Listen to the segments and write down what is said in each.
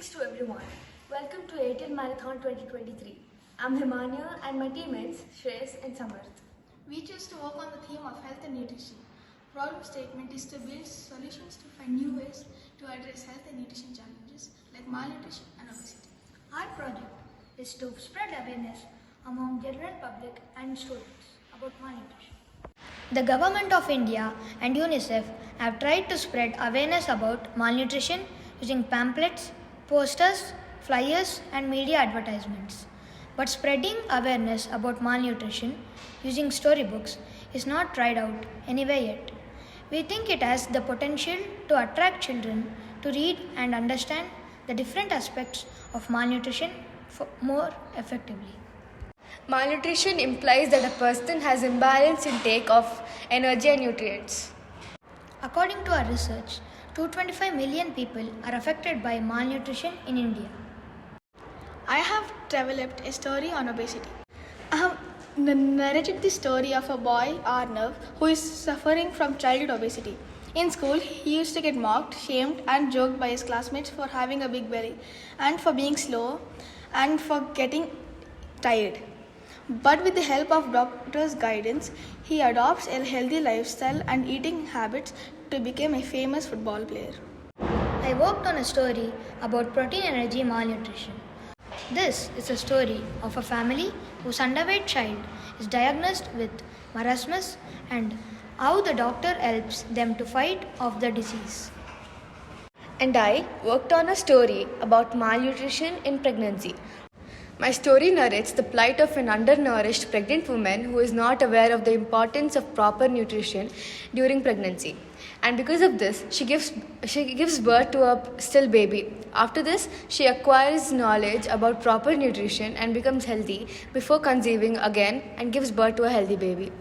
Greetings to everyone. Welcome to 18 Marathon 2023. I'm Himanya and my teammates Shreyas and Samarth. We chose to work on the theme of health and nutrition. Problem statement is to build solutions to find new ways to address health and nutrition challenges like malnutrition and obesity. Our project is to spread awareness among general public and students about malnutrition. The Government of India and UNICEF have tried to spread awareness about malnutrition using pamphlets, posters, flyers, and media advertisements. But spreading awareness about malnutrition using storybooks is not tried out anywhere yet. We think it has the potential to attract children to read and understand the different aspects of malnutrition more effectively. Malnutrition implies that a person has imbalanced intake of energy and nutrients. According to our research, 225 million people are affected by malnutrition in India. I have developed a story on obesity. I have narrated the story of a boy, Arnav, who is suffering from childhood obesity. In school, he used to get mocked, shamed, and joked by his classmates for having a big belly, and for being slow, and for getting tired. But with the help of doctors' guidance, he adopts a healthy lifestyle and eating habits to become a famous football player. I worked on a story about protein energy malnutrition. This is a story of a family whose underweight child is diagnosed with marasmus and how the doctor helps them to fight off the disease. And I worked on a story about malnutrition in pregnancy. My story narrates the plight of an undernourished pregnant woman who is not aware of the importance of proper nutrition during pregnancy. And because of this, she gives birth to a still baby. After this, she acquires knowledge about proper nutrition and becomes healthy before conceiving again and gives birth to a healthy baby.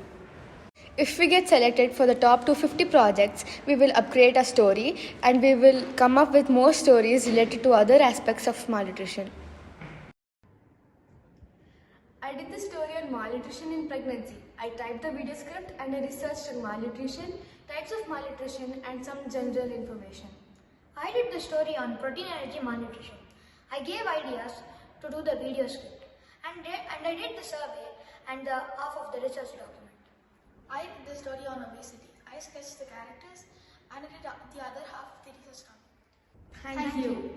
If we get selected for the top 250 projects, we will upgrade our story and we will come up with more stories related to other aspects of malnutrition. I did the story on malnutrition in pregnancy. I typed the video script and I researched on malnutrition, types of malnutrition and some general information. I did the story on protein energy malnutrition. I gave ideas to do the video script and I did the survey and the half of the research document. I did the story on obesity. I sketched the characters and I did the other half of the research document. Thank you.